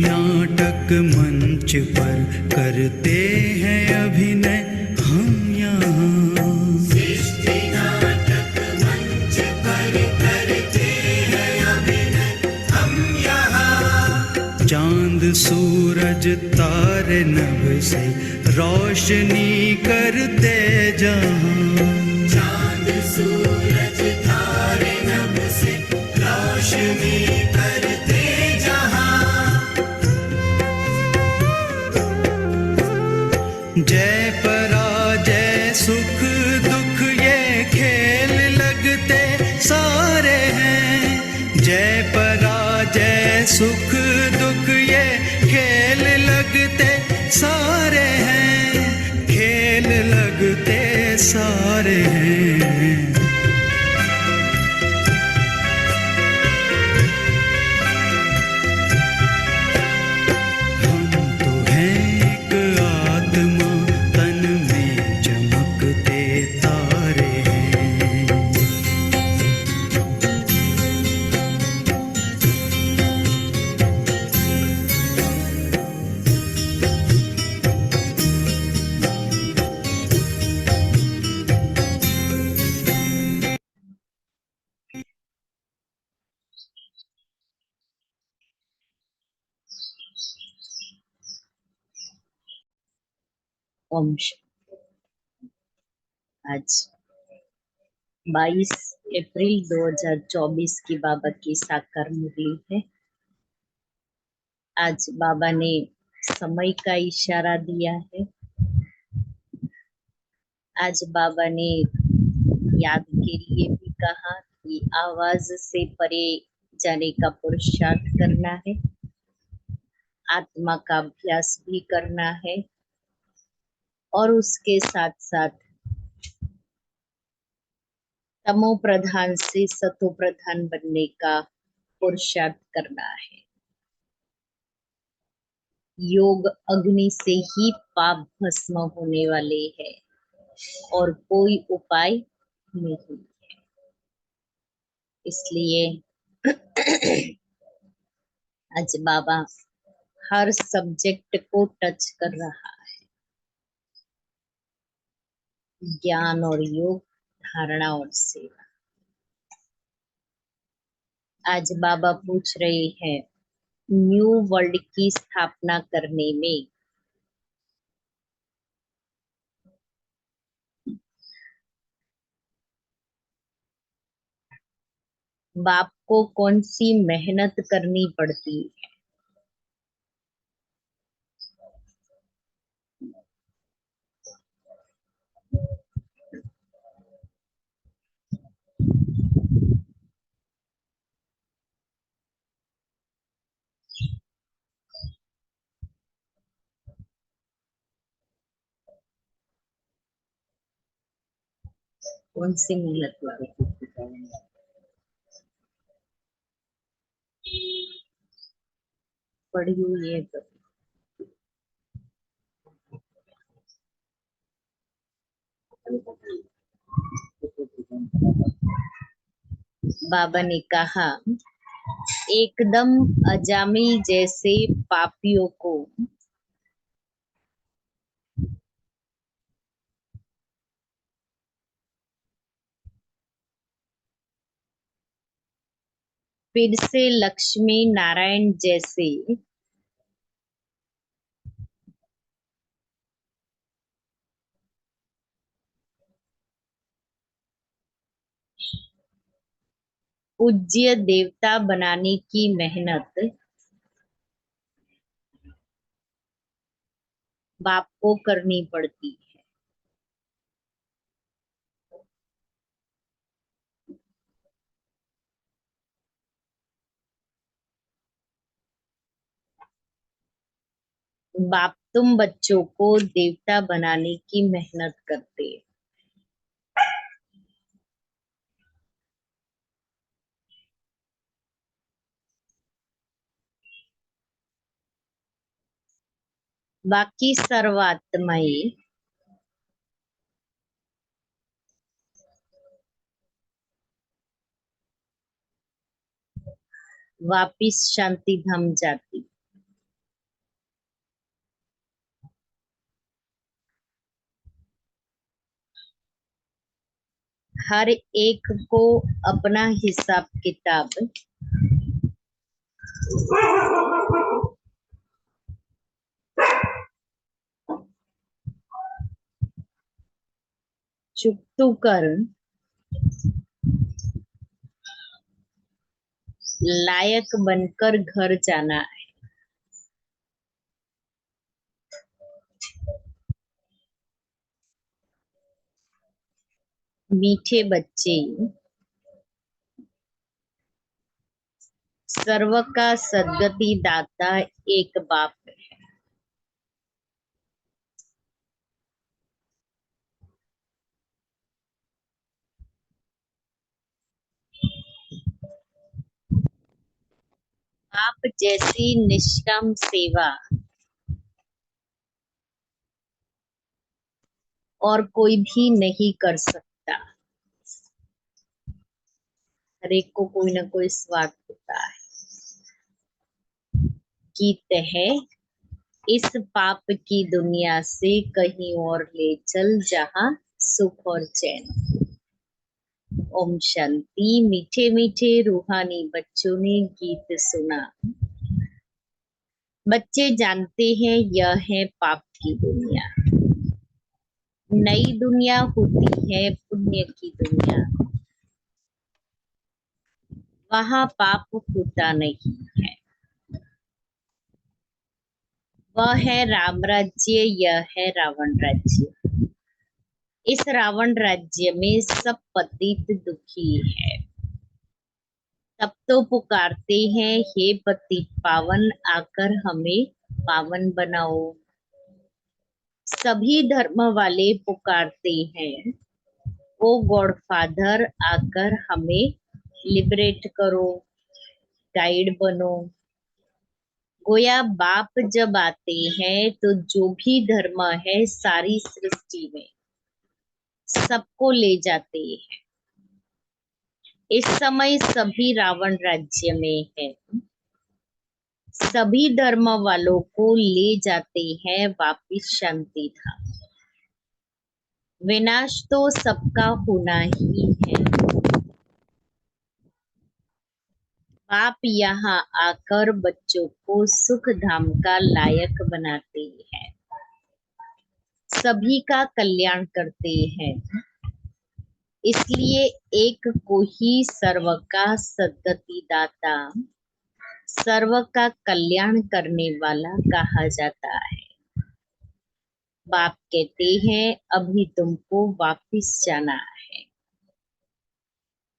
नाटक मंच पर करते हैं अभिनय हम यहाँ। सृष्टि नाटक मंच पर करते हैं अभिनय हम यहाँ। चांद सूरज तारे नभ से रोशनी करते जहाँ। चांद सूरज तारे नभ से रोशनी करते जहाँ। जय पराजय सुख दुख ये खेल लगते सारे हैं। जय पराजय सुख दुख ये खेल लगते सारे हैं। खेल लगते सारे हैं। ओम आज 22 अप्रैल 2024 की बाबा की साकार मुरली है। आज बाबा ने समय का इशारा दिया है। आज बाबा ने याद के लिए भी कहा कि आवाज से परे जाने का पुरुषार्थ करना है, आत्मा का अभ्यास भी करना है और उसके साथ साथ तमो प्रधान से सतो प्रधान बनने का पुरुषार्थ करना है। योग अग्नि से ही पाप भस्म होने वाले हैं और कोई उपाय नहीं है। इसलिए आज बाबा हर सब्जेक्ट को टच कर रहा है। ज्ञान और योग, धारणा और सेवा। आज बाबा पूछ रहे हैं न्यू वर्ल्ड की स्थापना करने में बाप को कौन सी मेहनत करनी पड़ती है। कौन सी मिलत है? पढ़ी हुई है तो। बाबा ने कहा, एकदम अजामी जैसे पापियों को फिर से लक्ष्मी नारायण जैसे पूज्य देवता बनाने की मेहनत बाप को करनी पड़ती है। बाप तुम बच्चों को देवता बनाने की मेहनत करते। बाकी सर्वात्माएं वापिस शांति धाम जाती। हर एक को अपना हिसाब किताब चुकतू कर लायक बनकर घर जाना है। मीठे बच्चे, सर्व का सद्गति दाता एक बाप है। बाप जैसी निष्काम सेवा और कोई भी नहीं कर सकता। हर एक को कोई ना कोई स्वार्थ होता है। गीत है, इस पाप की दुनिया से कहीं और ले चल जहां सुख और चैन। ओम शांति। मीठे मीठे रूहानी बच्चों ने गीत सुना। बच्चे जानते हैं यह है पाप की दुनिया। नई दुनिया होती है पुण्य की दुनिया। वहां पाप होता नहीं है। वह है राम राज्य, यह है रावण राज्य। इस रावण राज्य में सब पतित दुखी है। तब तो पुकारते हैं, हे पतित पावन आकर हमें पावन बनाओ। सभी धर्म वाले पुकारते हैं, ओ गॉडफादर आकर हमें लिबरेट करो, गाइड बनो। गोया बाप जब आते हैं तो जो भी धर्म है सारी सृष्टि में सबको ले जाते हैं। इस समय सभी रावण राज्य में है। सभी धर्म वालों को ले जाते हैं वापिस शांति धाम। विनाश तो सबका होना ही है। बाप यहाँ आकर बच्चों को सुख धाम का लायक बनाते हैं। सभी का कल्याण करते हैं। इसलिए एक को ही सर्व का सद्गति दाता, सर्व का कल्याण करने वाला कहा जाता है। बाप कहते हैं, अभी तुमको वापिस जाना है।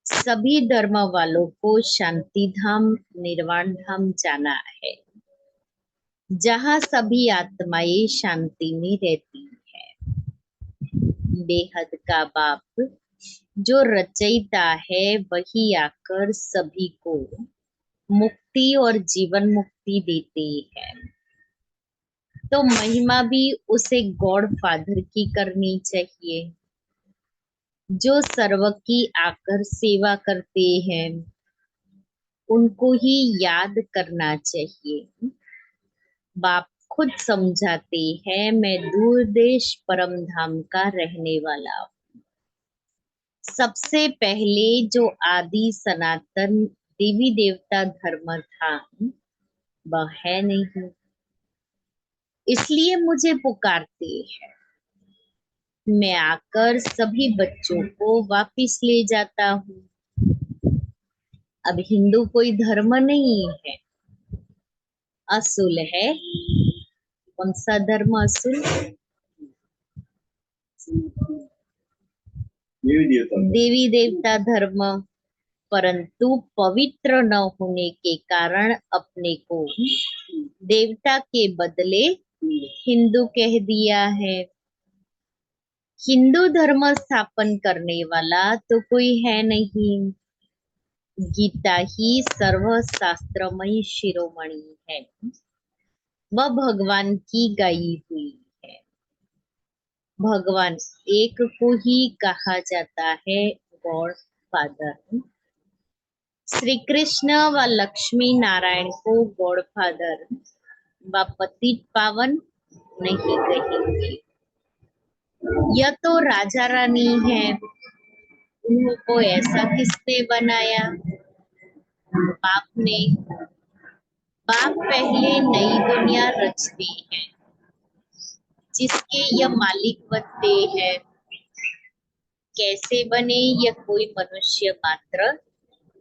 सभी धर्म वालों को शांति धाम, निर्वाण धाम जाना है, जहाँ सभी आत्माएं शांति में रहती है। बेहद का बाप जो रचयिता है वही आकर सभी को मुक्ति और जीवन मुक्ति देते हैं। तो महिमा भी उसे गॉड फादर की करनी चाहिए, जो सर्व की आकर सेवा करते हैं उनको ही याद करना चाहिए। बाप खुद समझाते हैं, मैं दूर देश परम धाम का रहने वाला हूँ। सबसे पहले जो आदि सनातन देवी देवता धर्म था वह है नहीं, इसलिए मुझे पुकारते हैं। मैं आकर सभी बच्चों को वापिस ले जाता हूँ। अब हिंदू कोई धर्म नहीं है, असूल है। कौन सा धर्म असूल? देवी देवता धर्म। परंतु पवित्र न होने के कारण अपने को देवता के बदले हिंदू कह दिया है। हिंदू धर्म स्थापन करने वाला तो कोई है नहीं। गीता ही सर्वशास्त्रमयी शिरोमणि है, वह भगवान की गाई हुई है। भगवान एक को ही कहा जाता है गॉड फादर। श्री कृष्ण व लक्ष्मी नारायण को गॉड फादर व पतित पावन नहीं कहेंगे। यह तो राजा रानी है, उनको ऐसा किसने बनाया? बाप ने। बाप पहले नई दुनिया रचते हैं, जिसके यह मालिक बनते हैं। कैसे बने यह कोई मनुष्य मात्र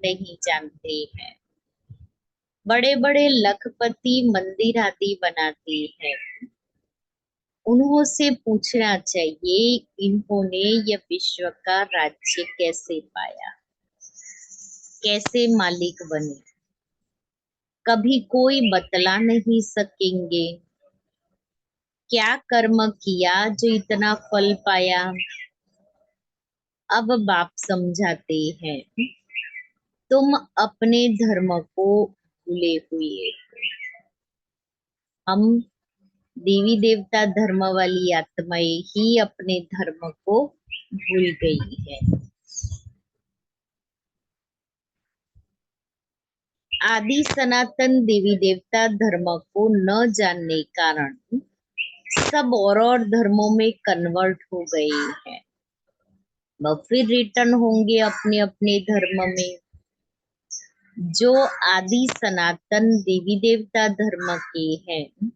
नहीं जानते हैं। बड़े बड़े लखपति मंदिर आदि बनाते हैं, उन्हों से पूछना चाहिए इन्होंने यह विश्व का राज्य कैसे पाया, कैसे मालिक बने? कभी कोई बतला नहीं सकेंगे। क्या कर्म किया जो इतना फल पाया? अब बाप समझाते हैं, तुम अपने धर्म को भूले हुए हो। हम देवी देवता धर्म वाली आत्माएं ही अपने धर्म को भूल गई है। आदि सनातन देवी देवता धर्म को न जानने कारण सब और धर्मों में कन्वर्ट हो गए हैं। वह फिर रिटर्न होंगे अपने अपने धर्म में। जो आदि सनातन देवी देवता धर्म के हैं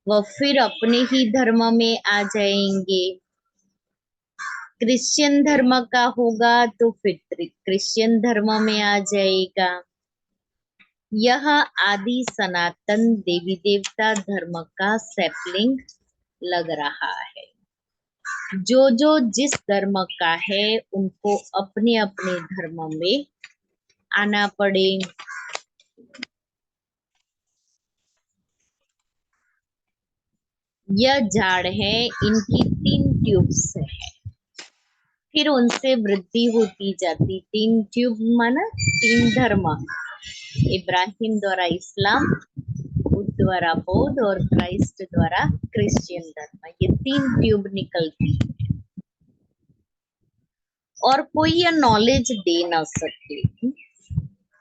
वह फिर अपने ही धर्म में आ जाएंगे। क्रिश्चियन धर्म का होगा तो फिर क्रिश्चियन धर्म में आ जाएगा। यह आदि सनातन देवी देवता धर्म का सैपलिंग लग रहा है। जो जिस धर्म का है उनको अपने अपने धर्म में आना पड़े। यह झाड़ है, इनकी 3 ट्यूब्स है, फिर उनसे वृद्धि होती जाती। 3 ट्यूब माना 3 धर्म, इब्राहिम द्वारा इस्लाम, बुद्ध द्वारा बौद्ध और क्राइस्ट द्वारा क्रिश्चियन धर्म। ये 3 ट्यूब निकलती है और कोई यह नॉलेज दे ना सके।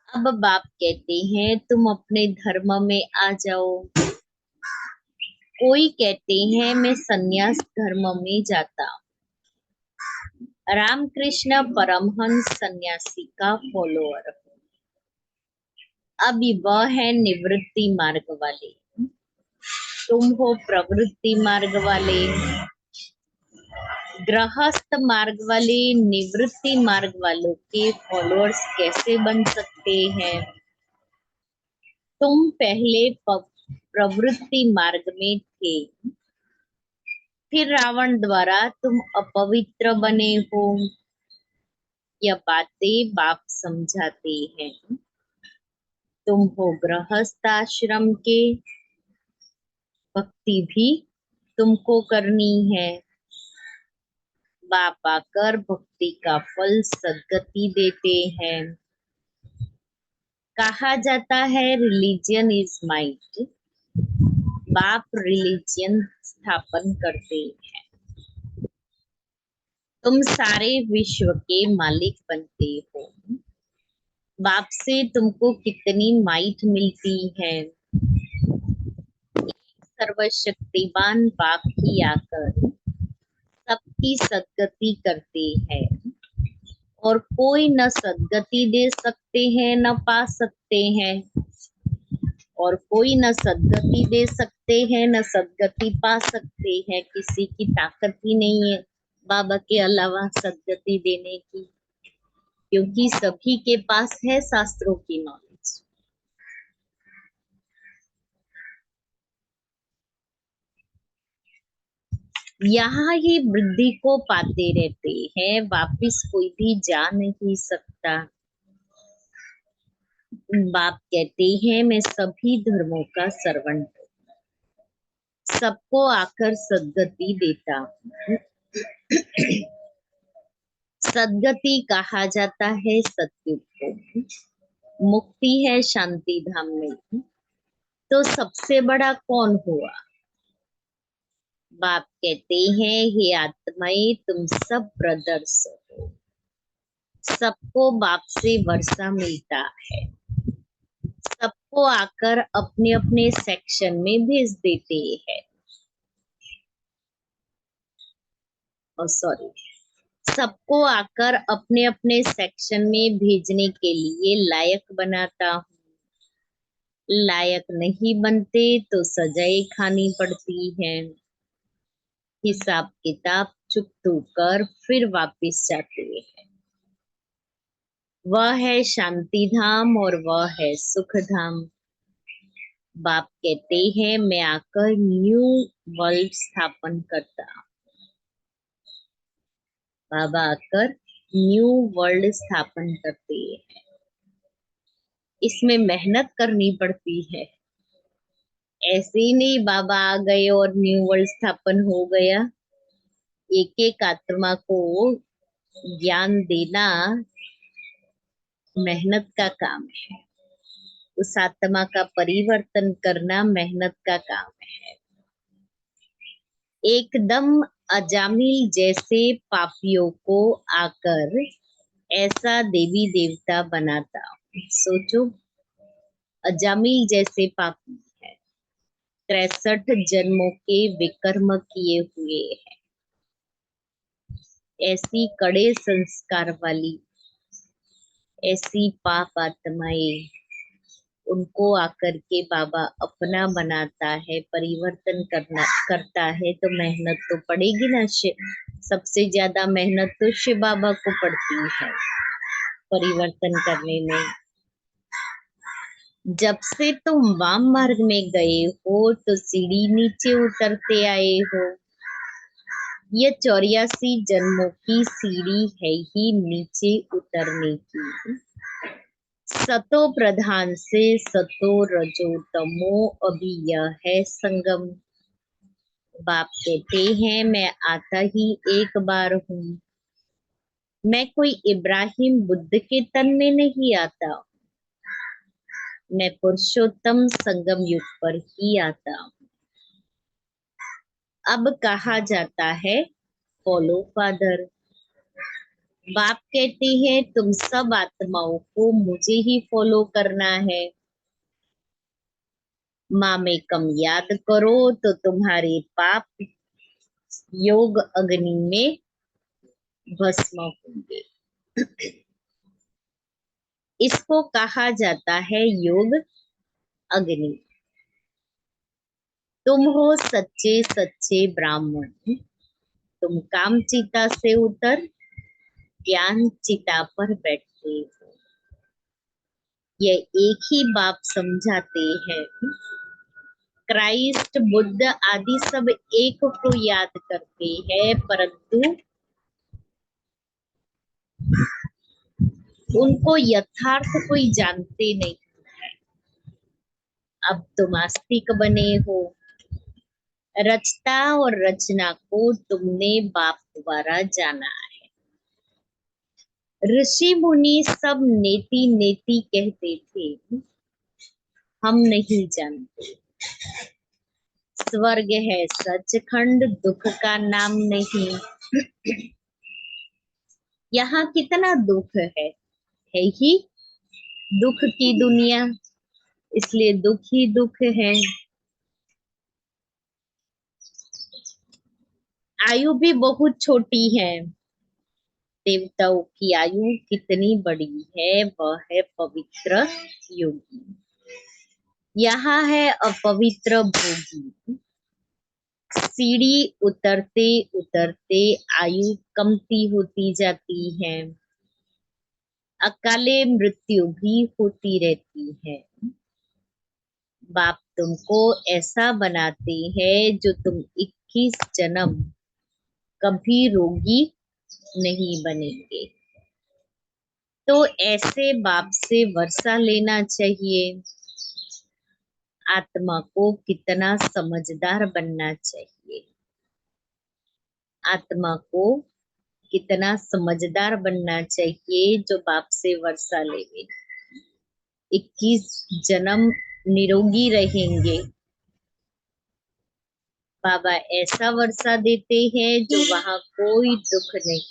अब बाप कहते हैं तुम अपने धर्म में आ जाओ। कोई कहते हैं मैं संन्यास धर्म में जाता हूँ। रामकृष्ण परमहंस सन्यासी का फॉलोअर हूँ। अभी वह है निवृत्ति मार्ग वाले, तुम हो प्रवृत्ति मार्ग वाले। गृहस्थ मार्ग वाले निवृत्ति मार्ग वालों के फॉलोअर्स कैसे बन सकते हैं? तुम पहले प्रवृत्ति मार्ग में थे, फिर रावण द्वारा तुम अपवित्र बने हो। यह बातें बाप समझाते हैं। तुम हो गृहस्थ आश्रम के, भक्ति भी तुमको करनी है। बाप आकर भक्ति का फल सद्गति देते हैं। कहा जाता है रिलीजन इज माइट। बाप रिलीजन स्थापन करते हैं। तुम सारे विश्व के मालिक बनते हो। बाप से तुमको कितनी माइट मिलती है। सर्वशक्तिमान बाप ही आकर सबकी सद्गति करते हैं और कोई न सद्गति दे सकते हैं न पा सकते हैं, और कोई न सद्गति दे सकते हैं न सद्गति पा सकते हैं। किसी की ताकत ही नहीं है बाबा के अलावा सद्गति देने की, क्योंकि सभी के पास है शास्त्रों की नॉलेज। यहाँ ही वृद्धि को पाते रहते हैं, वापिस कोई भी जा नहीं सकता। बाप कहते हैं मैं सभी धर्मों का सर्वेंट हूँ, सबको आकर सद्गति देता हूँ। सद्गति कहा जाता है सत्युग को। मुक्ति है शांति धाम में। तो सबसे बड़ा कौन हुआ? बाप कहते हैं हे आत्माएं, तुम सब ब्रदर्स हो। सबको बाप से वर्षा मिलता है। सबको आकर अपने अपने सेक्शन में भेज देते हैं। सॉरी, सबको आकर अपने अपने सेक्शन में भेजने के लिए लायक बनाता हूँ। लायक नहीं बनते तो सजाएं खानी पड़ती हैं। हिसाब किताब चुकतू कर फिर वापिस जाते हैं। वह है शांति धाम और वह है सुख धाम। बाप कहते हैं मैं आकर न्यू वर्ल्ड स्थापन करता हूँ। बाबा आकर न्यू वर्ल्ड स्थापन करते हैं। इसमें मेहनत करनी पड़ती है। ऐसे ही नहीं बाबा आ गए और न्यू वर्ल्ड स्थापन हो गया। एक एक आत्मा को ज्ञान देना मेहनत का काम है। उस आत्मा का परिवर्तन करना मेहनत का काम है। एकदम अजामिल जैसे पापियों को आकर ऐसा देवी देवता बनाता हूँ। सोचो, अजामिल जैसे पापी है, 63 जन्मों के विकर्म किए हुए हैं। ऐसी कड़े संस्कार वाली, ऐसी पाप आत्माएं, उनको आकर के बाबा अपना बनाता है, परिवर्तन करता है। तो मेहनत तो पड़ेगी ना। सबसे ज्यादा मेहनत तो शिव बाबा को पड़ती है परिवर्तन करने में। जब से तुम वाम मार्ग में गए हो तो सीढ़ी नीचे उतरते आए हो। ये 84 जन्मों की सीढ़ी है ही नीचे उतरने की। सतो प्रधान से सतो रजो तमो, अभी यह है संगम। बाप कहते हैं मैं आता ही एक बार हूँ। मैं कोई इब्राहिम बुद्ध के तन में नहीं आता। मैं पुरुषोत्तम संगम युग पर ही आता हूँ। अब कहा जाता है फॉलो फादर। बाप कहते हैं तुम सब आत्माओं को मुझे ही फॉलो करना है। मामेकम याद करो तो तुम्हारे पाप योग अग्नि में भस्म होंगे। इसको कहा जाता है योग अग्नि। तुम हो सच्चे सच्चे ब्राह्मण। तुम काम चिता से उतर ज्ञान चिता पर बैठते हो। ये एक ही बाप समझाते हैं। क्राइस्ट, बुद्ध आदि सब एक को याद करते हैं, परंतु उनको यथार्थ कोई जानते नहीं है। अब तुम आस्तिक बने हो, रचता और रचना को तुमने बाप द्वारा जाना है। ऋषि मुनि सब नेति नेति कहते थे, हम नहीं जानते। स्वर्ग है सचखंड, दुख का नाम नहीं। यहाँ कितना दुख है ही दुख की दुनिया, इसलिए दुख ही दुख है। आयु भी बहुत छोटी है। देवताओं की आयु कितनी बड़ी है, वह है पवित्र योगी। यहाँ है अपवित्र भोगी। सीढ़ी उतरते उतरते आयु कमती होती जाती है। अकाले मृत्यु भी होती रहती है। बाप तुमको ऐसा बनाते हैं जो तुम 21 जन्म कभी रोगी नहीं बनेंगे। तो ऐसे बाप से वर्षा लेना चाहिए। आत्मा को कितना समझदार बनना चाहिए। आत्मा को कितना समझदार बनना चाहिए जो बाप से वर्षा लेवे। 21 जन्म निरोगी रहेंगे। बाबा ऐसा वर्षा देते हैं जो वहां कोई दुख नहीं।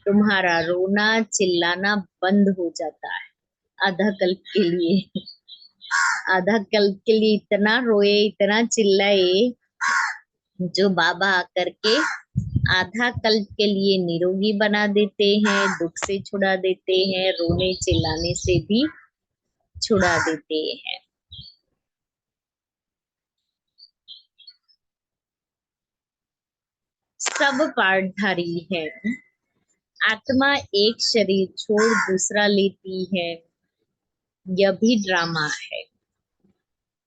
तुम्हारा रोना चिल्लाना बंद हो जाता है आधा कल्प के लिए। आधा कल्प के लिए इतना रोए, इतना चिल्लाए, जो बाबा आकर के आधा कल्प के लिए निरोगी बना देते हैं, दुख से छुड़ा देते हैं, रोने चिल्लाने से भी छुड़ा देते हैं। सब पार्टधारी है। आत्मा एक शरीर छोड़ दूसरा लेती है, यह भी ड्रामा है।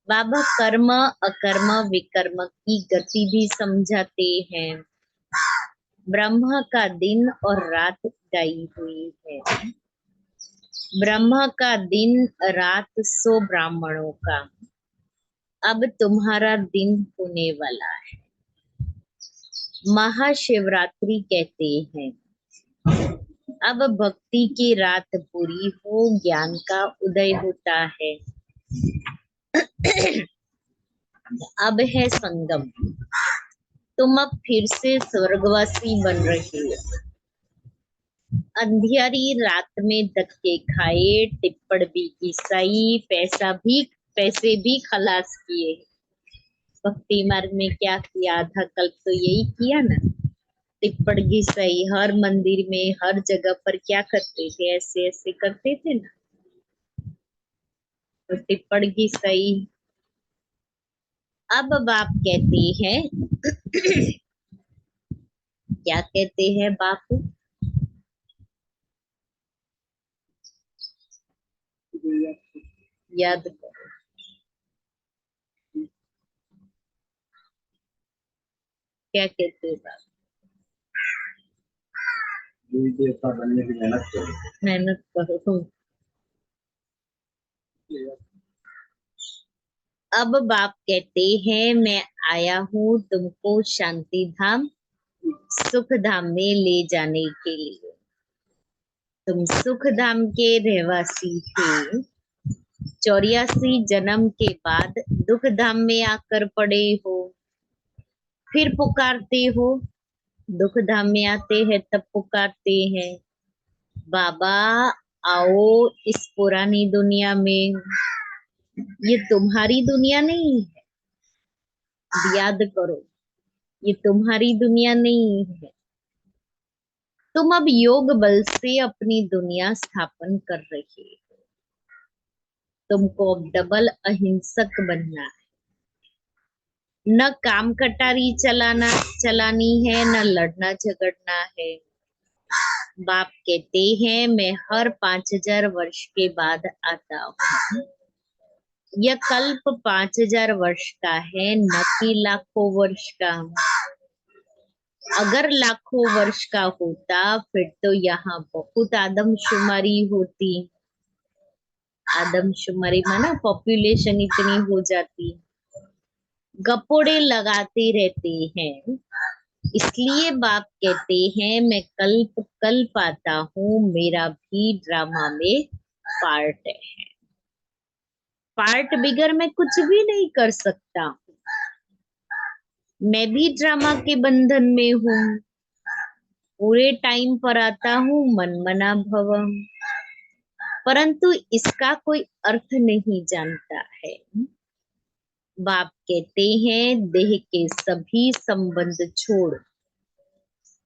बाबा कर्म अकर्म विकर्म की गति भी समझाते हैं। ब्रह्म का दिन और रात गाई हुई है। ब्रह्म का दिन रात 100 ब्राह्मणों का। अब तुम्हारा दिन होने वाला है। महाशिवरात्रि कहते हैं। अब भक्ति की रात पूरी हो, ज्ञान का उदय होता है। अब है संगम। तुम अब फिर से स्वर्गवासी बन रहे हो। अंधियारी रात में धक्के खाए, टिप्पण भी घिसाई, पैसे भी खलास किए। भक्ति मार्ग में क्या किया? आधा कल्प तो यही किया ना। टिप्पण घिसाई, हर मंदिर में हर जगह पर क्या करते थे? ऐसे ऐसे करते थे ना। तो टिप्पण घिसाई। अब बाप कहते हैं क्या कहते हैं बाप? याद करो। क्या कहते हैं बाप? बनने की मेहनत करो। मेहनत करो। अब बाप कहते हैं मैं आया हूँ तुमको शांति धाम सुख धाम में ले जाने के लिए। तुम सुख धाम के रहवासी थे। 84 जन्म के बाद दुख धाम में आकर पड़े हो। फिर पुकारते हो। दुख धाम में आते हैं तब पुकारते हैं, बाबा आओ इस पुरानी दुनिया में। ये तुम्हारी दुनिया नहीं है। याद करो, ये तुम्हारी दुनिया नहीं है। तुम अब योग बल से अपनी दुनिया स्थापन कर रहे हो। तुमको अब डबल अहिंसक बनना है। न काम कटारी चलानी है, न लड़ना झगड़ना है। बाप कहते हैं मैं हर 5000 वर्ष के बाद आता हूँ। यह कल्प 5000 वर्ष का है, न कि लाखों वर्ष का। अगर लाखों वर्ष का होता फिर तो यहाँ बहुत आदमशुमारी होती। आदमशुमारी माना पॉपुलेशन इतनी हो जाती। गपोड़े लगाते रहते हैं। इसलिए बाप कहते हैं मैं कल्प कल्प आता हूँ, मेरा भी ड्रामा में पार्ट है। पार्ट बिगर मैं कुछ भी नहीं कर सकता। मैं भी ड्रामा के बंधन में हूँ। पूरे टाइम पर आता हूँ, मन मना भव, परंतु इसका कोई अर्थ नहीं जानता है। बाप कहते हैं देह के सभी संबंध छोड़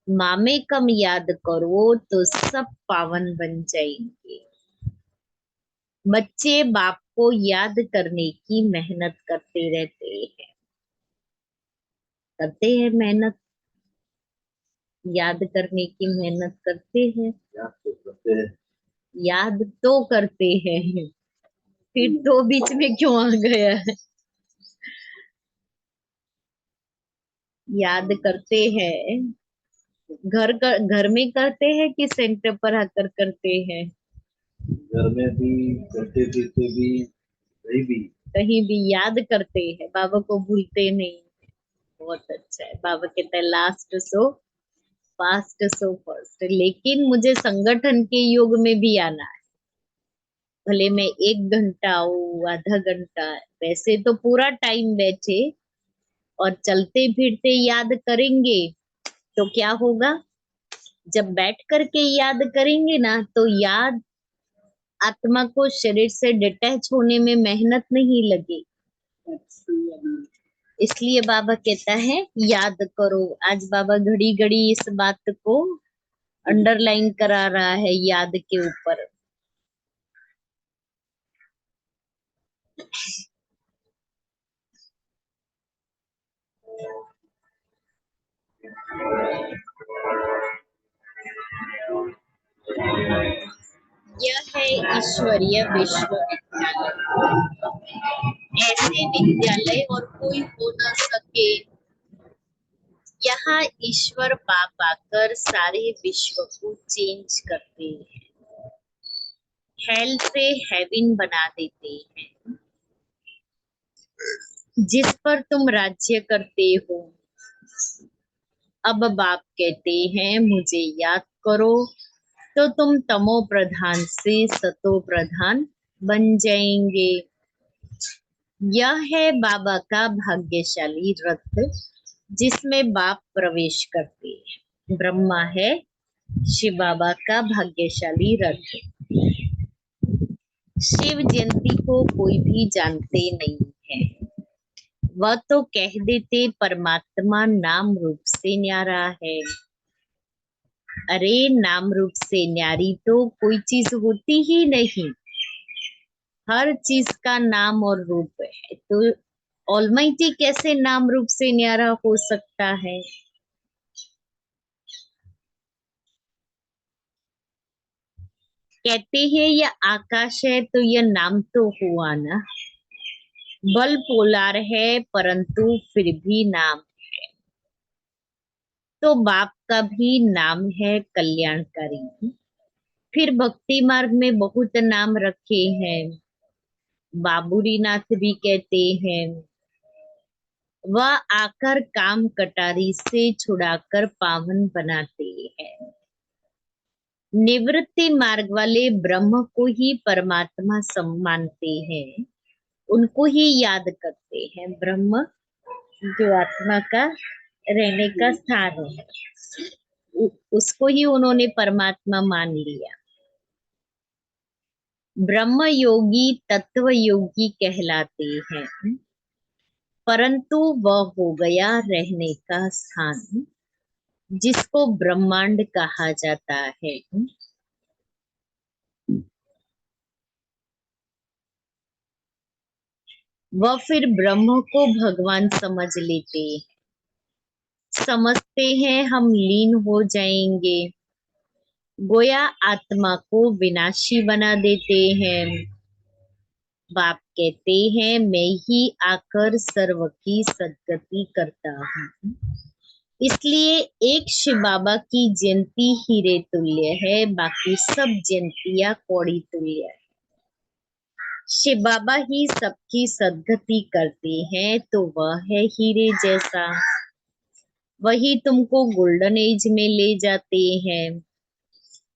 मामे कम याद करो तो सब पावन बन जाएंगे। बच्चे बाप को याद करने की मेहनत करते रहते हैं, करते हैं मेहनत, याद करने की मेहनत करते हैं, याद तो करते हैं। याद तो करते हैं। फिर तो बीच में क्यों आ गया है? याद करते हैं। घर में करते हैं कि सेंटर पर आकर करते हैं? घर में भी करते पीते भी कहीं भी। कहीं भी याद करते हैं, बाबा को भूलते नहीं। बहुत अच्छा है। बाबा कहते हैं last so fast so first. लेकिन मुझे संगठन के योग में भी आना है। भले मैं 1 घंटा आऊँ, आधा घंटा, वैसे तो पूरा टाइम बैठे और चलते फिरते याद करेंगे तो क्या होगा? जब बैठ करके याद करेंगे ना तो याद आत्मा को शरीर से डिटैच होने में मेहनत नहीं लगी। इसलिए बाबा कहता है याद करो। आज बाबा घड़ी घड़ी इस बात को अंडरलाइन करा रहा है याद के ऊपर। यह है ईश्वरीय विश्वविद्यालय। ऐसे विद्यालय और कोई हो न सके। यहाँ ईश्वर बाप आकर सारे विश्व को चेंज करते हैं, हेल से हेवन बना देते हैं। जिस पर तुम राज्य करते हो, अब बाप कहते हैं मुझे याद करो तो तुम तमो प्रधान से सतो प्रधान बन जाएंगे। यह है बाबा का भाग्यशाली रथ जिसमें बाप प्रवेश करते हैं। ब्रह्मा है शिव बाबा का भाग्यशाली रथ। शिव जयंती को कोई भी जानते नहीं है। वह तो कह देते परमात्मा नाम रूप से न्यारा है। अरे नाम रूप से न्यारी तो कोई चीज होती ही नहीं। हर चीज का नाम और रूप है, तो ऑलमाइटी कैसे नाम रूप से न्यारा हो सकता है? कहते हैं यह आकाश है तो यह नाम तो हुआ ना। बल पोलार है परंतु फिर भी नाम। तो बाप का भी नाम है कल्याणकारी। फिर भक्ति मार्ग में बहुत नाम रखे हैं। बाबूरी नाथ भी कहते हैं वह आकर काम कटारी से छुड़ाकर पावन बनाते हैं। निवृत्ति मार्ग वाले ब्रह्म को ही परमात्मा मानते हैं, उनको ही याद करते हैं। ब्रह्म जो आत्मा का रहने का स्थान है, उसको ही उन्होंने परमात्मा मान लिया। ब्रह्म योगी तत्व योगी कहलाते हैं, परंतु वह हो गया रहने का स्थान जिसको ब्रह्मांड कहा जाता है। वह फिर ब्रह्म को भगवान समझ लेते हैं। समझते हैं हम लीन हो जाएंगे, गोया आत्मा को विनाशी बना देते हैं। बाप कहते हैं मैं ही आकर सर्व की सद्गति करता हूँ। इसलिए एक शिव बाबा की जयंती हीरे तुल्य है, बाकी सब जयंतियां कौड़ी तुल्य है। शिव बाबा ही सबकी सद्गति करते हैं, तो वह है हीरे जैसा। वही तुमको गोल्डन एज में ले जाते हैं।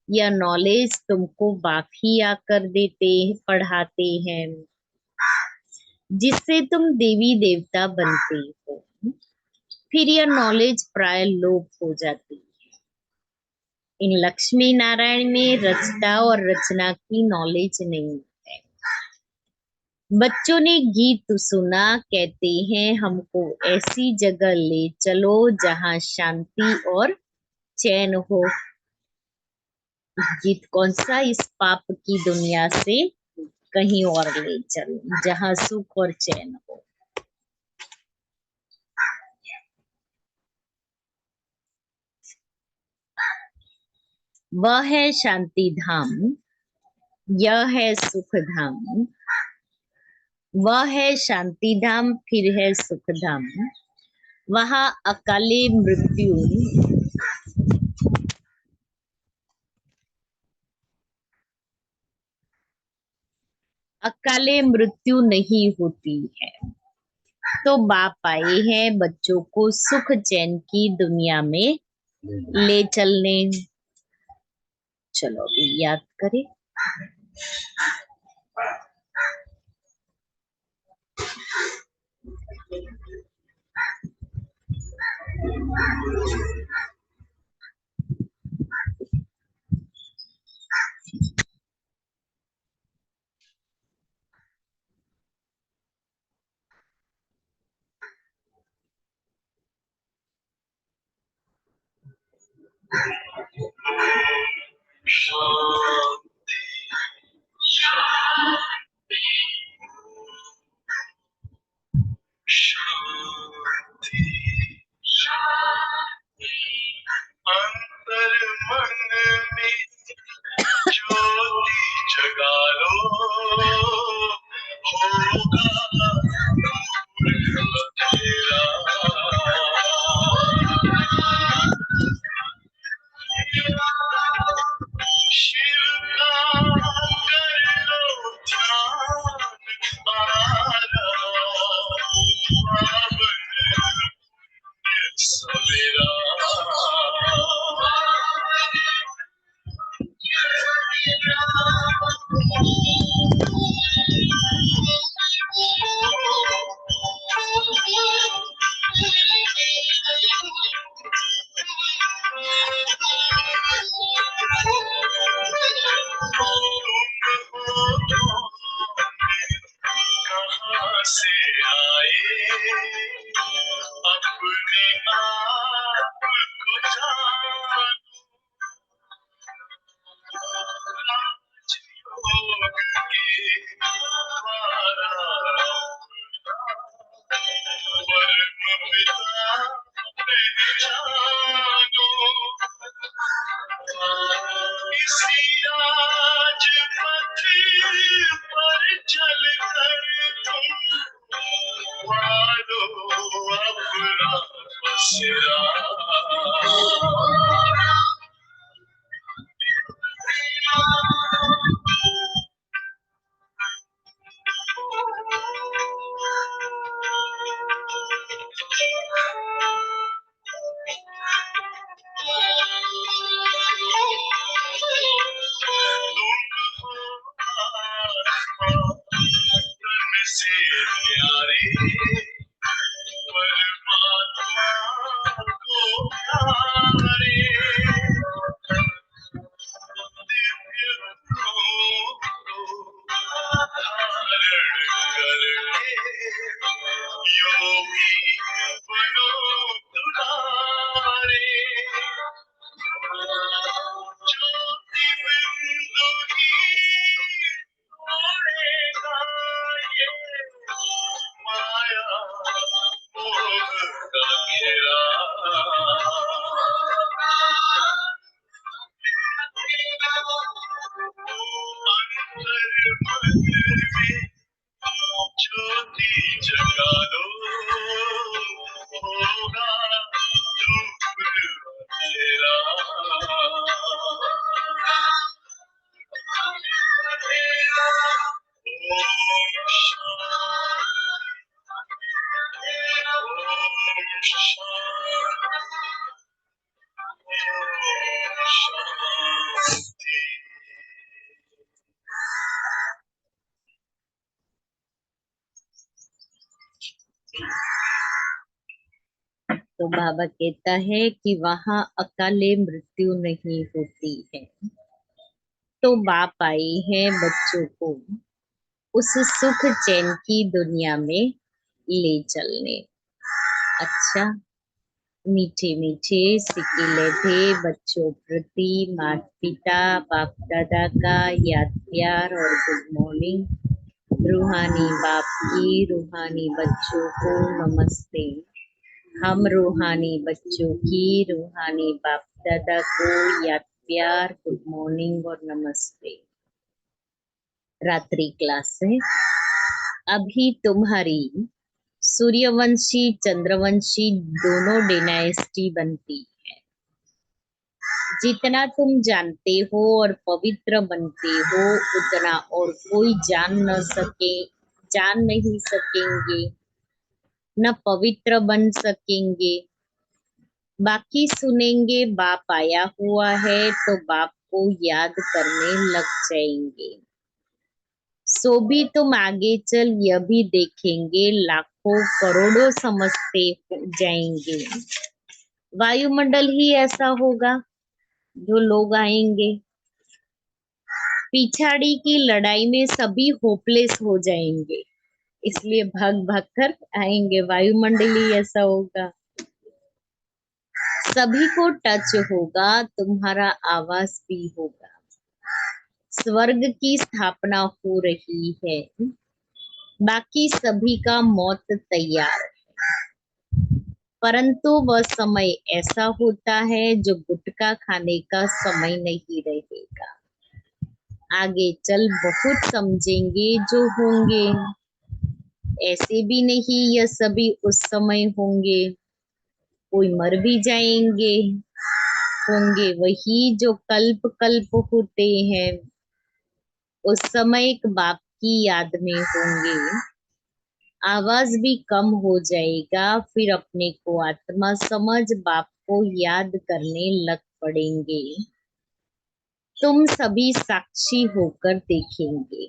यह नॉलेज तुमको बाकी आकर देते, पढ़ाते हैं, जिससे तुम देवी देवता बनते हो। फिर यह नॉलेज प्राय लोप हो जाती है। इन लक्ष्मी नारायण में रचना और रचना की नॉलेज नहीं है। बच्चों ने गीत सुना, कहते हैं हमको ऐसी जगह ले चलो जहां शांति और चैन हो। गीत कौन सा? इस पाप की दुनिया से कहीं और ले चलो जहां सुख और चैन हो। वह है शांति धाम, यह है सुख धाम। वह है शांति धाम, फिर है सुख धाम। वहां अकाले मृत्यु नहीं होती है। तो बाप आए हैं बच्चों को सुख चैन की दुनिया में ले चलने। चलो अभी याद करें। अंतर मन में ज्योति जगा लो, होगा नूर तेरा। शिव का कर लो ध्यान, पावन सवेरा। कहाँ से आए अपने आप को जानो। राजयोग के द्वारा परम पिता पहचानो। इसी राजपथ पर चलकर तुम पालो अपना बसेरा। तन से प्यारे परमात्मा को प्यारे। शांति। तो बाबा कहता है कि वहां अकाले मृत्यु नहीं होती है। तो बाप आए हैं बच्चों को उस सुख चैन की दुनिया में ले चलने। अच्छा, मीठे मीठे सिकिले थे बच्चों प्रति माता पिता बाप दादा का याद प्यार और गुड मॉर्निंग। रूहानी बाप की रूहानी बच्चों को नमस्ते। हम रूहानी बच्चों की रूहानी बाप दादा को याद प्यार गुड मॉर्निंग और नमस्ते। रात्रि क्लास है। अभी तुम्हारी सूर्यवंशी चंद्रवंशी दोनों डायनेस्टी बनती है। जितना तुम जानते हो और पवित्र बनते हो उतना और कोई जान नहीं सकेंगे, न पवित्र बन सकेंगे। बाकी सुनेंगे बाप आया हुआ है तो बाप को याद करने लग जाएंगे। सो भी तुम आगे चल यह भी देखेंगे लाखों करोड़ों समझते जाएंगे। वायुमंडल ही ऐसा होगा जो लोग आएंगे। पिछाड़ी की लड़ाई में सभी होपलेस हो जाएंगे, इसलिए भाग भाग कर आएंगे। वायुमंडल ही ऐसा होगा। सभी को टच होगा, तुम्हारा आवाज भी होगा। स्वर्ग की स्थापना हो रही है। बाकी सभी का मौत तैयार है, परंतु वह समय ऐसा होता है जो गुटखा खाने का समय नहीं रहेगा। आगे चल बहुत समझेंगे जो होंगे। ऐसे भी नहीं यह सभी उस समय होंगे। कोई मर भी जाएंगे, होंगे वही जो कल्प कल्प होते हैं। उस समय एक बाप की याद में होंगे। आवाज भी कम हो जाएगा, फिर अपने को आत्मा समझ बाप को याद करने लग पड़ेंगे। तुम सभी साक्षी होकर देखेंगे।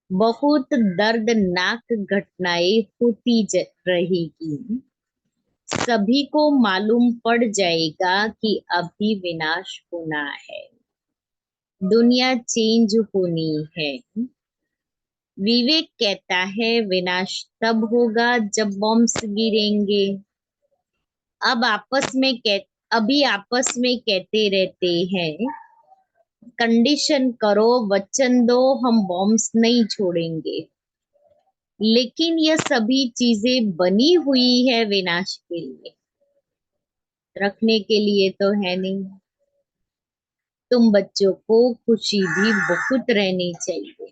बहुत दर्दनाक घटनाएं होती रहेगी। सभी को मालूम पड़ जाएगा कि अभी विनाश होना है, दुनिया चेंज होनी है। विवेक कहता है विनाश तब होगा जब बॉम्ब्स गिरेंगे। अभी आपस में कहते रहते हैं कंडीशन करो, वचन दो, हम बॉम्ब्स नहीं छोड़ेंगे। लेकिन यह सभी चीजें बनी हुई है विनाश के लिए, रखने के लिए तो है नहीं। तुम बच्चों को खुशी भी बहुत रहनी चाहिए।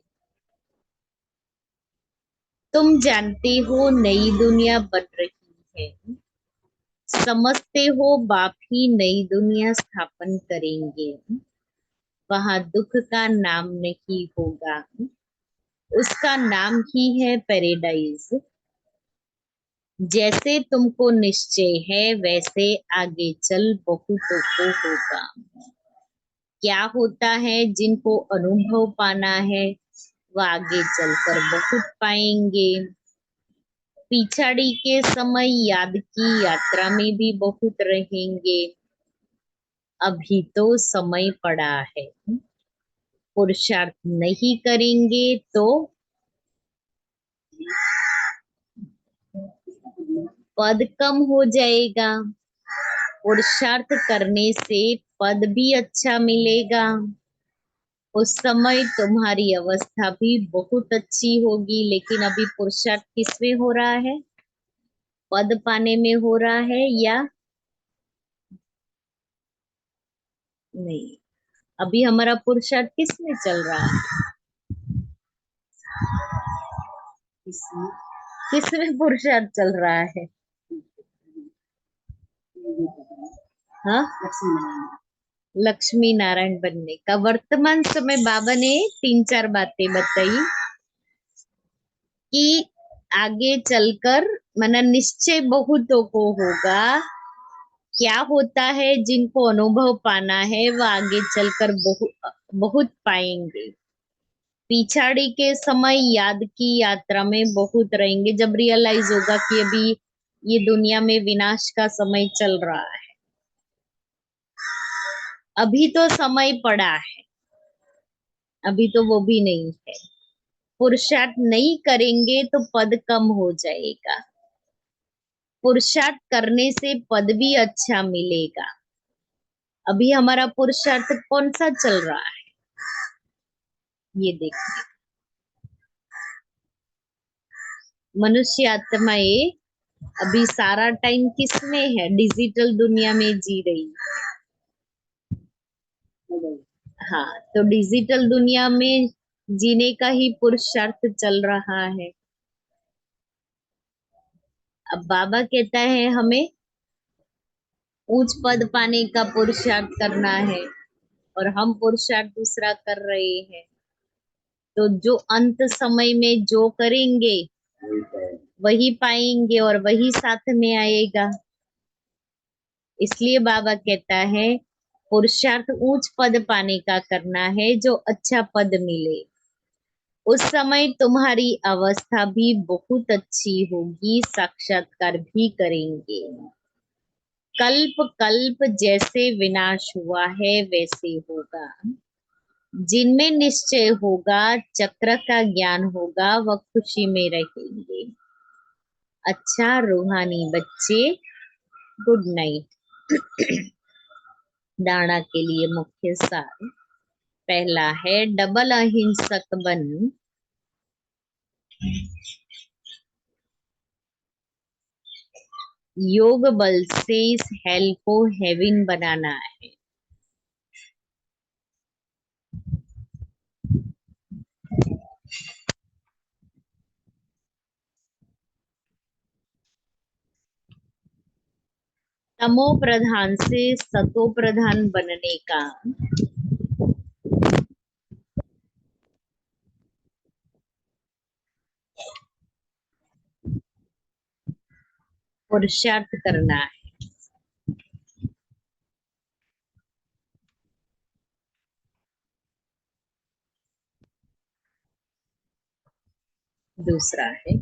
तुम जानते हो नई दुनिया बन रही है। समझते हो बाप ही नई दुनिया स्थापन करेंगे। वहां दुख का नाम नहीं होगा, उसका नाम ही है पैराडाइज। जैसे तुमको निश्चय है वैसे आगे चल बहुतों को होगा। क्या होता है जिनको अनुभव पाना है वह आगे चलकर बहुत पाएंगे। पिछाड़ी के समय याद की यात्रा में भी बहुत रहेंगे। अभी तो समय पड़ा है। पुरुषार्थ नहीं करेंगे तो पद कम हो जाएगा। पुरुषार्थ करने से पद भी अच्छा मिलेगा। उस समय तुम्हारी अवस्था भी बहुत अच्छी होगी। लेकिन अभी पुरुषार्थ किसमें हो रहा है? पद पाने में हो रहा है या नहीं? अभी हमारा पुरुषार्थ किसमें चल रहा है? किसमें पुरुषार्थ चल रहा है? हाँ, लक्ष्मी नारायण बनने का। वर्तमान समय बाबा ने 3-4 बातें बताई कि आगे चलकर मन निश्चय बहुतों को होगा। क्या होता है, जिनको अनुभव पाना है वह आगे चलकर बहुत पाएंगे। पिछाड़ी के समय याद की यात्रा में बहुत रहेंगे, जब रियलाइज होगा कि अभी ये दुनिया में विनाश का समय चल रहा है। अभी तो समय पड़ा है, अभी तो वो भी नहीं है। पुरुषार्थ नहीं करेंगे तो पद कम हो जाएगा। पुरुषार्थ करने से पद भी अच्छा मिलेगा। अभी हमारा पुरुषार्थ कौन सा चल रहा है, ये देखिए। मनुष्य आत्माएं अभी सारा टाइम किस में है, डिजिटल दुनिया में जी रही है। हाँ, तो डिजिटल दुनिया में जीने का ही पुरुषार्थ चल रहा है। अब बाबा कहता है हमें उच्च पद पाने का पुरुषार्थ करना है, और हम पुरुषार्थ दूसरा कर रहे हैं। तो जो अंत समय में जो करेंगे वही पाएंगे और वही साथ में आएगा। इसलिए बाबा कहता है पुरुषार्थ उच्च पद पाने का करना है, जो अच्छा पद मिले। उस समय तुम्हारी अवस्था भी बहुत अच्छी होगी, साक्षात्कार भी करेंगे। कल्प कल्प जैसे विनाश हुआ है वैसे होगा। जिनमें निश्चय होगा, चक्र का ज्ञान होगा, वह खुशी में रहेंगे। अच्छा रूहानी बच्चे, गुड नाइट। दाना के लिए मुख्य सार पहला है डबल अहिंसक बन। योग बल से इस हेल को हेवन बनाना है। तमो प्रधान से सतो प्रधान बनने का पुरुषार्थ करना है। दूसरा है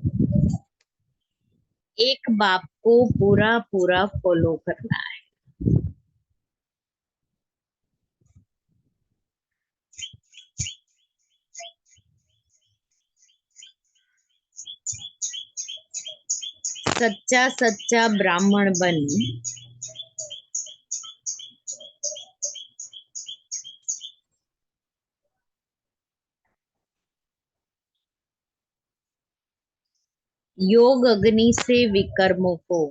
एक बाप को पूरा पूरा फॉलो करना है। सच्चा सच्चा ब्राह्मण बन योग अग्नि से विकर्मों को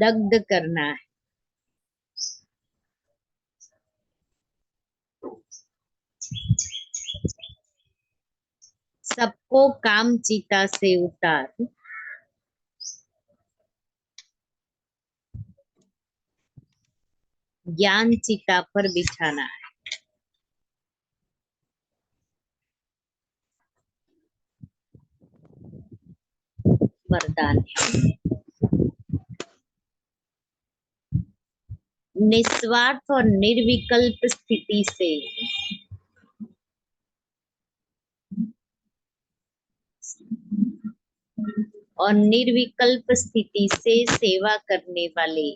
दग्ध करना है। सबको काम चिता से उतार ज्ञान चिता पर बिछाना है। वरदान है निस्वार्थ और निर्विकल्प स्थिति से और निर्विकल्प स्थिति से सेवा करने वाले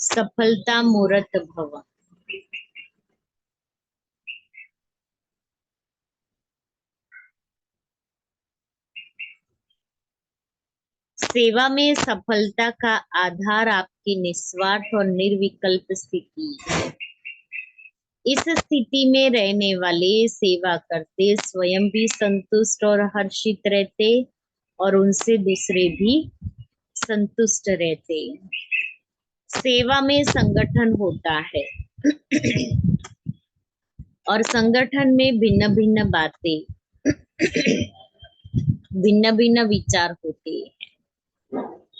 सफलता मूर्त भव। सेवा में सफलता का आधार आपकी निस्वार्थ और निर्विकल्प स्थिति है। इस स्थिति में रहने वाले सेवा करते स्वयं भी संतुष्ट और हर्षित रहते और उनसे दूसरे भी संतुष्ट रहते। सेवा में संगठन होता है और संगठन में भिन्न भिन्न बातें, भिन्न भिन्न विचार होते हैं,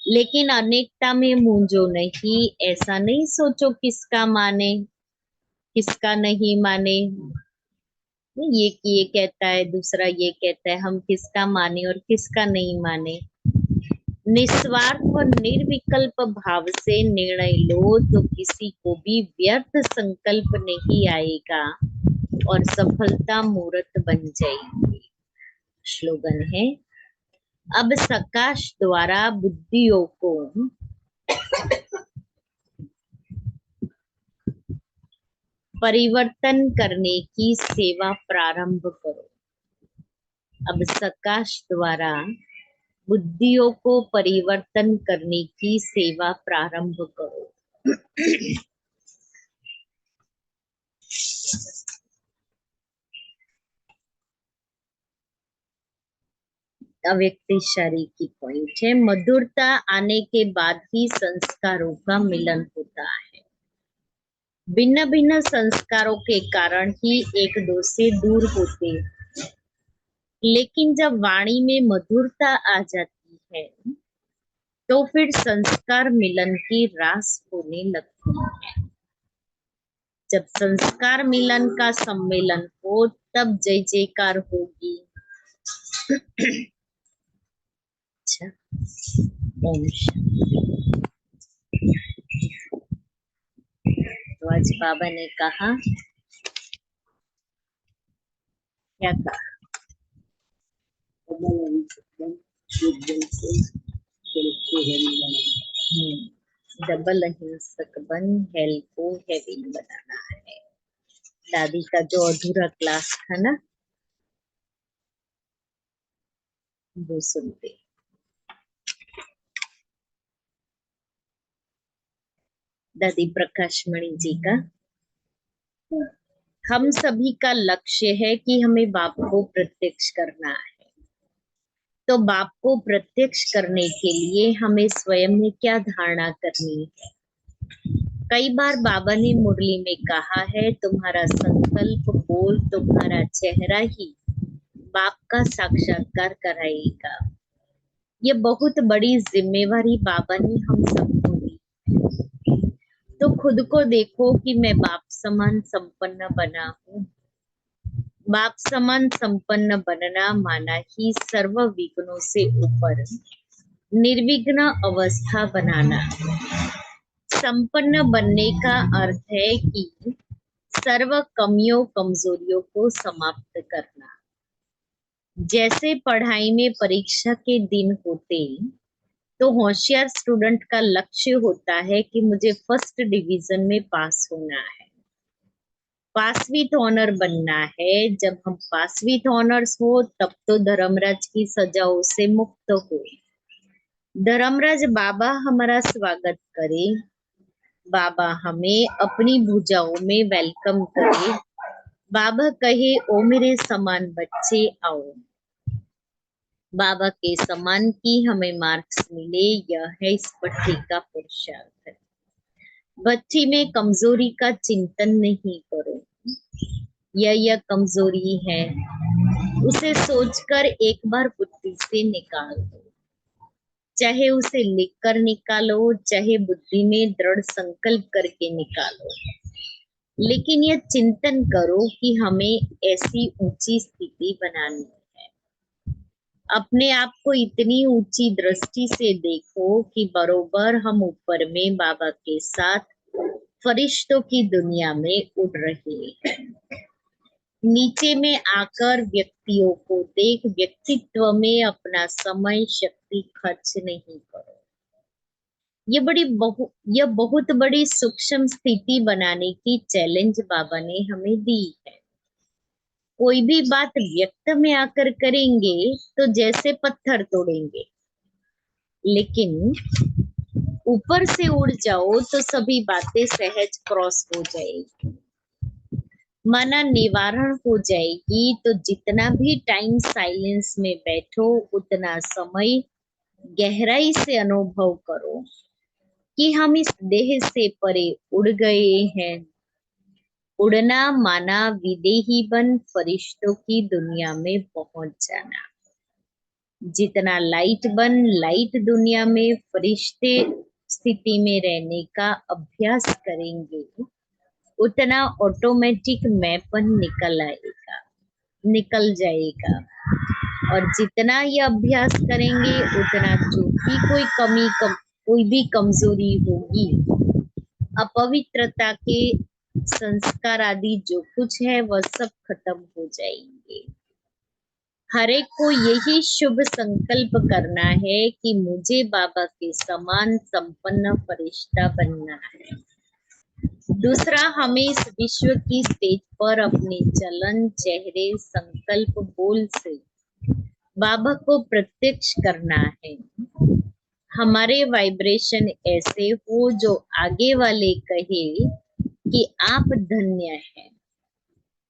लेकिन अनेकता में मूंझो नहीं। ऐसा नहीं सोचो किसका माने किसका नहीं माने। ये कहता है, दूसरा ये कहता है, हम किसका माने और किसका नहीं माने। निस्वार्थ और निर्विकल्प भाव से निर्णय लो तो किसी को भी व्यर्थ संकल्प नहीं आएगा और सफलता मूर्त बन जाएगी। स्लोगन है, अब सकाश द्वारा बुद्धियों को परिवर्तन करने की सेवा प्रारंभ करो। अब सकाश द्वारा बुद्धियों को परिवर्तन करने की सेवा प्रारंभ करो। अव्यक्तिशारी की पॉइंट है, मधुरता आने के बाद ही संस्कारों का मिलन होता है। भिन्न भिन्न संस्कारों के कारण ही एक दो से दूर होते, लेकिन जब वाणी में मधुरता आ जाती है तो फिर संस्कार मिलन की रास होने लगती है। जब संस्कार मिलन का सम्मेलन हो तब जय जयकार होगी। अच्छा, ओम शांति। तो आज बाबा ने कहा, क्या कहा? डबल अहिंसक बन, हेल को हैवी बनाना है। दादी का जो अधूरा क्लास था ना, वो सुनते। दादी प्रकाश मणि जी का, हम सभी का लक्ष्य है कि हमें बाप को प्रत्यक्ष करना है। तो बाप को प्रत्यक्ष करने के लिए हमें स्वयं में क्या धारणा करनी है? कई बार बाबा ने मुरली में कहा है, तुम्हारा संकल्प बोल, तुम्हारा चेहरा ही बाप का साक्षात्कार कराएगा। ये बहुत बड़ी जिम्मेवारी बाबा ने हम सबको दी। तो खुद को देखो कि मैं बाप समान संपन्न बना हूँ। बाप समान संपन्न बनना माना ही सर्व विघ्नों से ऊपर निर्विघ्न अवस्था बनाना। संपन्न बनने का अर्थ है कि सर्व कमियों कमजोरियों को समाप्त करना। जैसे पढ़ाई में परीक्षा के दिन होते तो होशियार स्टूडेंट का लक्ष्य होता है कि मुझे फर्स्ट डिवीजन में पास होना है, पास विथ ऑनर बनना है। जब हम पास विथ ऑनर्स हो तब तो धर्मराज की सजाओं से मुक्त हो। धर्मराज बाबा हमारा स्वागत करे, बाबा हमें अपनी भुजाओं में वेलकम करे, बाबा कहे ओ मेरे समान बच्चे आओ। बाबा के समान की हमें मार्क्स मिले, यह है इस पट्टी का पुरुषार्थ। बच्ची में कमजोरी का चिंतन नहीं करो, यह कमजोरी है, उसे सोचकर एक बार बुद्धि से निकाल दो। चाहे उसे लिखकर निकालो, चाहे बुद्धि में दृढ़ संकल्प करके निकालो, लेकिन यह चिंतन करो कि हमें ऐसी ऊंची स्थिति बनानी है। अपने आप को इतनी ऊंची दृष्टि से देखो कि बरोबर हम ऊपर में बाबा के साथ फरिश्तों की दुनिया में उड़ रहे हैं। नीचे में आकर व्यक्तियों को देख व्यक्तित्व में अपना समय शक्ति खर्च नहीं करो। यह बहुत बड़ी सूक्ष्म स्थिति बनाने की चैलेंज बाबा ने हमें दी है। कोई भी बात व्यक्त में आकर करेंगे तो जैसे पत्थर तोड़ेंगे, लेकिन ऊपर से उड़ जाओ तो सभी बातें सहज क्रॉस हो जाएगी, माना निवारण हो जाएगी। तो जितना भी टाइम साइलेंस में बैठो उतना समय गहराई से अनुभव करो कि हम इस देह से परे उड़ गए हैं। उड़ना माना विदेही बन फरिश्तों की दुनिया में पहुंच जाना। जितना लाइट बन लाइट दुनिया में फरिश्ते स्थिति में रहने का अभ्यास करेंगे, उतना ऑटोमेटिक मैपन निकल जाएगा। और जितना ये अभ्यास करेंगे उतना जो भी कोई भी कमजोरी होगी, अपवित्रता के संस्कार आदि जो कुछ है वह सब खत्म हो जाएंगे। हर एक को यही शुभ संकल्प करना है कि मुझे बाबा के समान संपन्न फरिश्ता बनना है। दूसरा, हमें इस विश्व की स्टेज पर अपने चलन, चेहरे, संकल्प, बोल से बाबा को प्रत्यक्ष करना है। हमारे वाइब्रेशन ऐसे हो जो आगे वाले कहे कि आप धन्य हैं,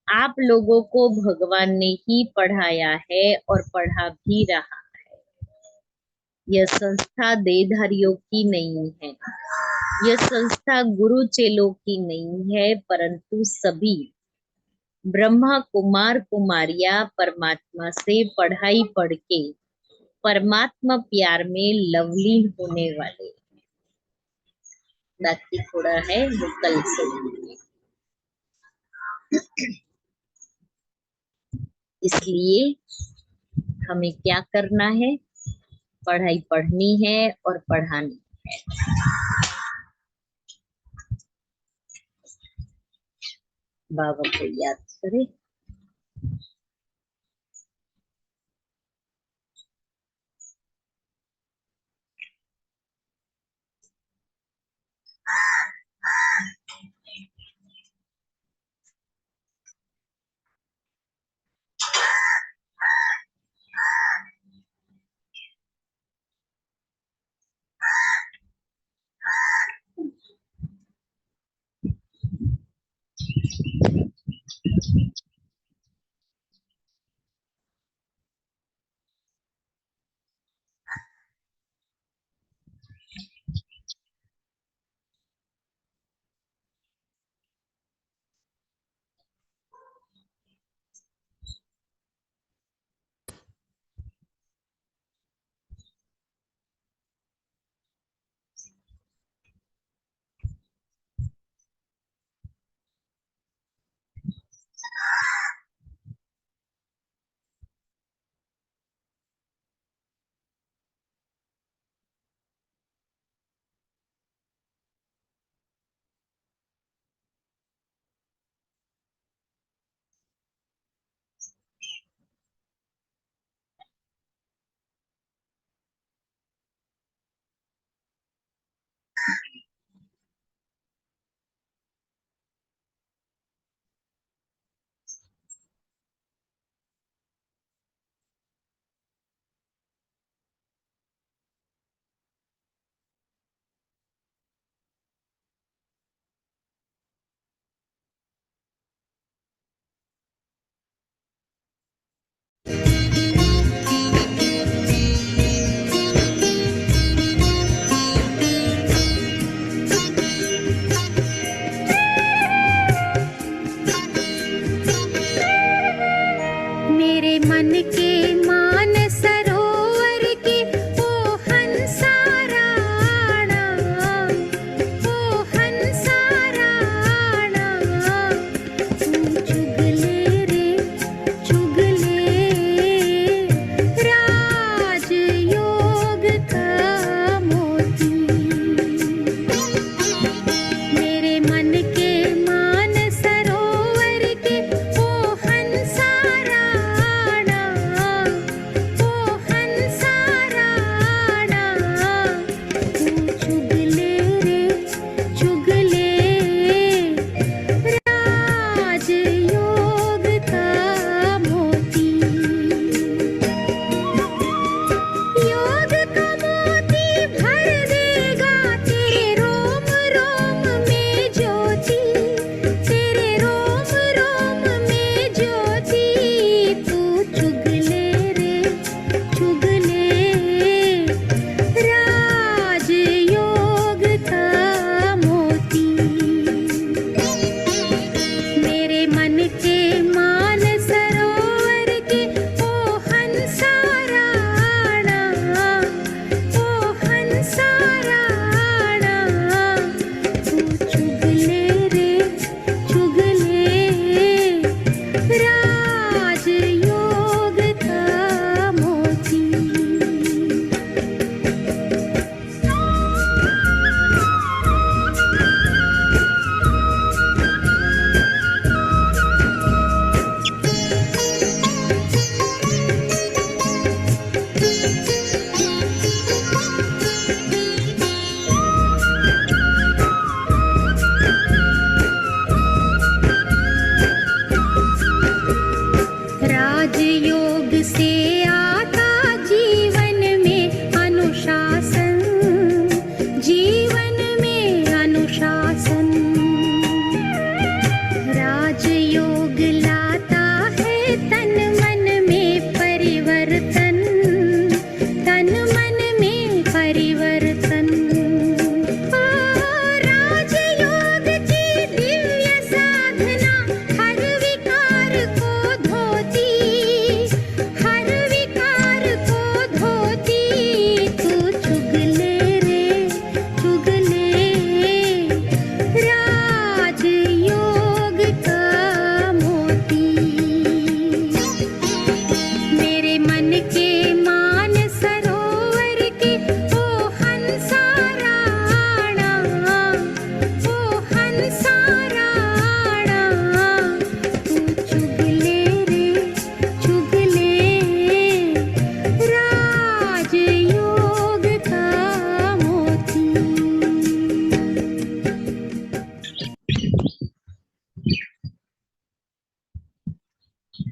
आप लोगों को भगवान ने ही पढ़ाया है और पढ़ा भी रहा है। यह संस्था देहधारियों की नहीं है, यह संस्था गुरु चेलों की नहीं है, परंतु सभी ब्रह्मा कुमार कुमारियां परमात्मा से पढ़ाई पढ़ के परमात्मा प्यार में लवलीन होने वाले। बाकी थोड़ा है वो कल से। इसलिए हमें क्या करना है? पढ़ाई पढ़नी है और पढ़ानी है। बाबा को याद करें।